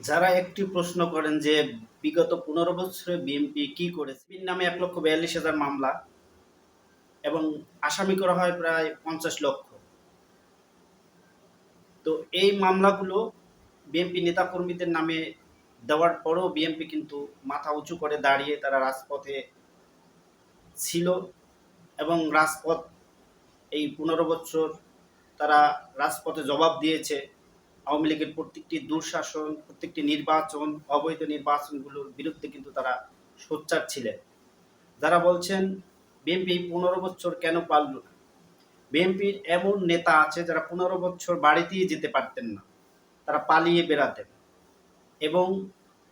যারা একটি প্রশ্ন করেন যে বিগত ১৫ বছরে বিএনপি কি করেছে? বিএনপির নামে ১,৪২,০০০ মামলা এবং আসামি করা হয় প্রায় ৫০ লক্ষ। তো এই মামলাগুলো বিএনপি নেতাকর্মীদের নামে দেওয়ার পরেও বিএনপি কিন্তু মাথা উঁচু করে দাঁড়িয়ে তারা রাজপথে ছিল এবং রাজপথ এই ১৫ বছর তারা রাজপথে জবাব দিয়েছে। আওয়ামী লীগের প্রত্যেকটি দুঃশাসন, প্রত্যেকটি নির্বাচন, অবৈধ নির্বাচনগুলোর বিরুদ্ধে কিন্তু তারা সোচ্চার ছিলেন। যারা বলছেন বিএনপি ১৫ বছর কেন পারল না? বিএনপির এমন নেতা আছে যারা ১৫ বছর বাড়িতেই যেতে পারতেন না। তারা পালিয়ে বেড়াতেন এবং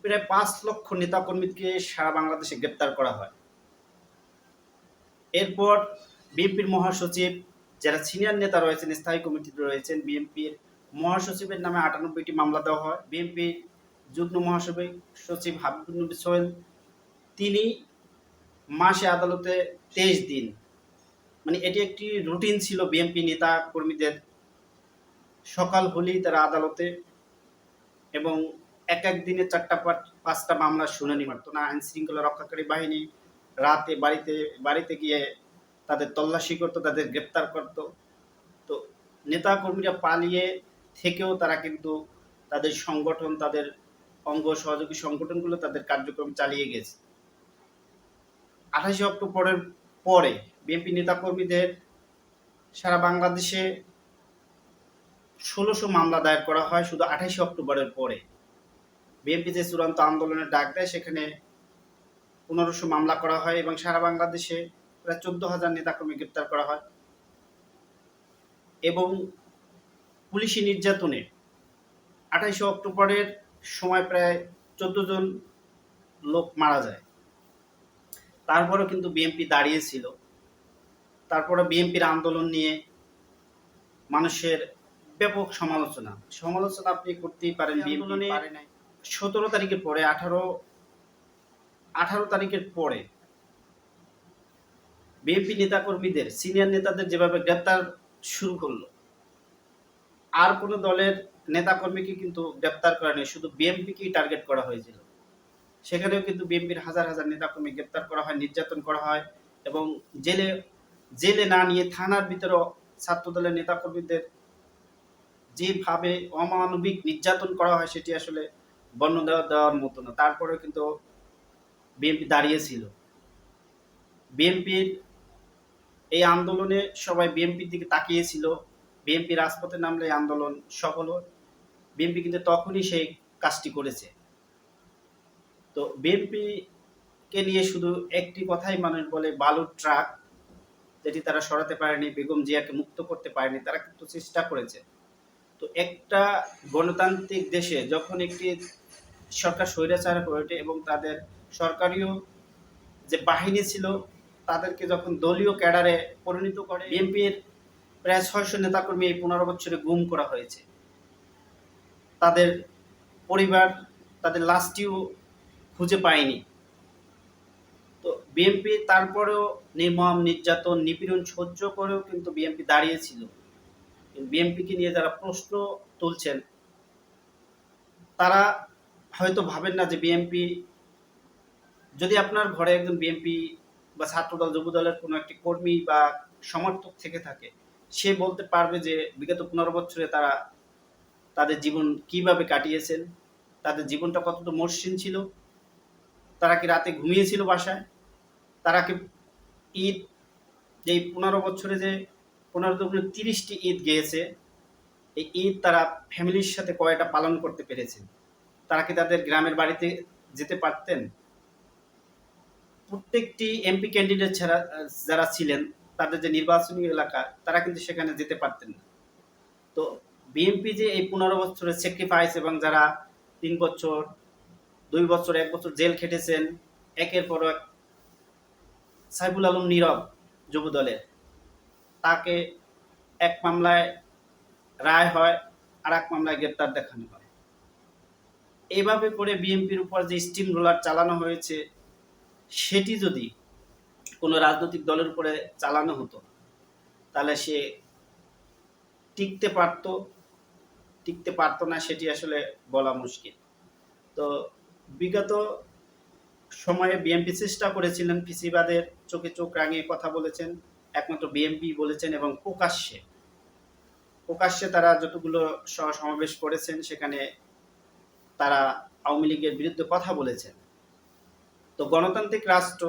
প্রায় ৫ লক্ষ নেতাকর্মীকে সারা বাংলাদেশে গ্রেপ্তার করা হয়। এরপর বিএনপির মহাসচিব যারা সিনিয়র নেতা রয়েছেন, স্থায়ী কমিটিতে রয়েছেন, বিএনপির মহাসচিবের নামে ৯৮টি মামলা দেওয়া হয়। বিএনপির যুগ্ম মহাসচিব হাবিবুর নবী সোহেল তিনি মাসে আদালতে ২৩ দিন, মানে এটি একটি রুটিন ছিল বিএনপি নেতা কর্মীদের। সকাল হলেই তারা আদালতে এবং এক এক দিনে ৪টা ৫টা মামলার শুনানি মারত না। আইন শৃঙ্খলা রক্ষাকারী বাহিনী রাতে বাড়িতে গিয়ে তাদের তল্লাশি করত, তাদের গ্রেপ্তার করত। তো নেতা কর্মীরা পালিয়ে থেকেও তারা কিন্তু তাদের সংগঠন, তাদের অঙ্গ সহযোগী সংগঠনগুলো তাদের কার্যক্রম চালিয়ে গেছে। ২৮শে অক্টোবরের পরে বিএনপি নেতাকর্মীদের সারা বাংলাদেশে ১৬০০ মামলা দায়ের করা হয় শুধু ২৮শে অক্টোবরের পরে। বিএনপি যে চূড়ান্ত আন্দোলনের ডাক দেয় সেখানে ১৫০০ মামলা করা হয় এবং সারা বাংলাদেশে প্রায় ১৪,০০০ নেতাকর্মী গ্রেপ্তার করা হয় এবং পুলিশি নির্যাতনে ২৮শে অক্টোবরের সময় প্রায় ১৪ জন লোক মারা যায়। তারপরেও কিন্তু বিএনপি দাঁড়িয়েছিল। তারপরে বিএনপির আন্দোলন নিয়ে মানুষের ব্যাপক সমালোচনা আপনি করতেই পারেন। বিএনপি পারে নাই। ১৭ তারিখের পরে ১৮ তারিখের পরে বিএনপি নেতাকর্মীদের, সিনিয়র নেতাদের যেভাবে গ্রেপ্তার শুরু করলো, আর কোনো দলের নেতাকর্মীকে কিন্তু গ্রেপ্তার করা নেই, শুধু বিএনপিকেই টার্গেট করা হয়েছিল। সেখানেও কিন্তু বিএনপির হাজার হাজার নেতাকর্মী গ্রেপ্তার করা হয়, নির্যাতন করা হয় এবং জেলে না নিয়ে থানার ভিতরেও ছাত্রদলের নেতাকর্মীদের যেভাবে অমানবিক নির্যাতন করা হয় সেটি আসলে বর্ণনা দেওয়ার মতো না। তারপরেও কিন্তু বিএনপি দাঁড়িয়েছিল। বিএনপির এই আন্দোলনে সবাই বিএনপির দিকে তাকিয়েছিল। বিএনপি রাজপথে নামলে এই আন্দোলন সফল হয়। বিএনপি কিন্তু তখনই সেই কাজটি করেছে। তো বিএনপিকে নিয়ে শুধু একটি কথাই মানুষ বলে, বালুর ট্রাক, যেটি তারা সরাতে পারেনি, বেগম জিয়াকে মুক্ত করতে পারেনি। তারা কিন্তু চেষ্টা করেছে। তো একটা গণতান্ত্রিক দেশে যখন একটি সরকার স্বৈরাচার হয়ে ওঠে এবং তাদের সরকারিও যে বাহিনী ছিল তাদেরকে যখন দলীয় ক্যাডারে পরিণত করে, বিএনপির প্রায় ৬০০ নেতাকর্মী এই ১৫ বছরে গুম করা হয়েছে। তাদের পরিবার তাদের লাশটিও খুঁজে পায়নি। তো বিএনপি তারপরেও নির্মম নির্যাতন, নিপীড়ন সহ্য করেও কিন্তু বিএনপি দাঁড়িয়েছিল। বিএনপিকে নিয়ে যারা প্রশ্ন তুলছেন তারা হয়তো ভাবেন না যে বিএনপি, যদি আপনার ঘরে একজন বিএনপি বা ছাত্রদল, যুবদলের কোনো একটি কর্মী বা সমর্থক থেকে থাকে, সে বলতে পারবে যে বিগত ১৫ বছরে তারা তাদের জীবন কিভাবে কাটিয়েছেন, তাদের জীবনটা কতটা মসৃণ ছিল, তারা কি রাতে ঘুমিয়েছিল বাসায়, তারা কি ঈদ, যে ১৫ বছরে যে ১৫-৩০টি ঈদ গিয়েছে, এই ঈদ তারা ফ্যামিলির সাথে কয়টা পালন করতে পেরেছেন? তারা কি তাদের গ্রামের বাড়িতে যেতে পারতেন? প্রত্যেকটি এমপি ক্যান্ডিডেট ছাড়া যারা ছিলেন তাদের যে নির্বাচনী এলাকা, তারা কিন্তু সেখানে যেতে পারতেন না। তো বিএনপি যে এই ১৫ বছরের স্যাক্রিফাইস এবং যারা ৩ বছর, ২ বছর, ১ বছর জেল খেটেছেন, একের পর এক, সাইফুল আলম নীরব যুবদলের, তাকে এক মামলায় রায় হয়, আর এক মামলায় গ্রেপ্তার দেখানো হয়। এইভাবে করে বিএনপির উপর যে স্টিম রোলার চালানো হয়েছে, সেটি যদি কোনো রাজনৈতিক দলের উপরে চালানো হতো তাহলে সে টিকতে পারতো না, সেটি আসলে বলা মুশকিল। তো বিগত সময়ে বিএনপি চেষ্টা করেছিলেন, ফিসিবাদের চোখে চোখ রাঙিয়ে কথা বলেছেন, একমাত্র বিএনপি বলেছেন, এবং প্রকাশ্যে প্রকাশ্যে তারা যতগুলো সমাবেশ করেছেন সেখানে তারা আওয়ামী লীগের বিরুদ্ধে কথা বলেছেন। তো গণতান্ত্রিক রাষ্ট্র,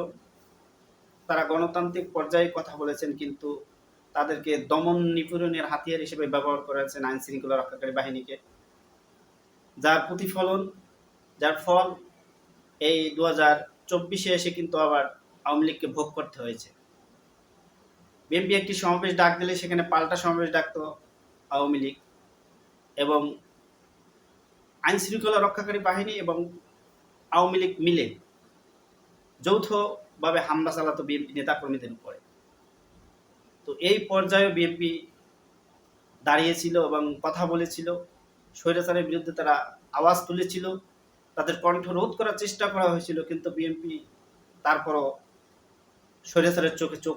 তারা গণতান্ত্রিক পর্যায়ে কথা বলেছেন, কিন্তু তাদেরকে দমন নিপীড়নের হাতিয়ার হিসেবে ব্যবহার করেছেন আইন শৃঙ্খলা রক্ষাকারী বাহিনীকে, যার প্রতিফলন, যার ফল এই 2024-এ এসে কিন্তু আবার আওয়ামী লীগকে ভোগ করতে হয়েছে। বিএনপি একটি সমাবেশ ডাক দিলে সেখানে পাল্টা সমাবেশ ডাকতো আওয়ামী লীগ, এবং আইন শৃঙ্খলা রক্ষাকারী বাহিনী এবং আওয়ামী লীগ মিলে যৌথভাবে হামলা চালাতো বিএনপি নেতাকর্মীদের উপরে। তো এই পর্যায়ে বিএনপি দাঁড়িয়েছিল এবং কথা বলেছিল, স্বৈরাচারের বিরুদ্ধে তারা আওয়াজ তুলেছিল, তাদের কণ্ঠ রোধ করার চেষ্টা করা হয়েছিল, কিন্তু বিএনপি তারপরও স্বৈরাচারের চোখে চোখ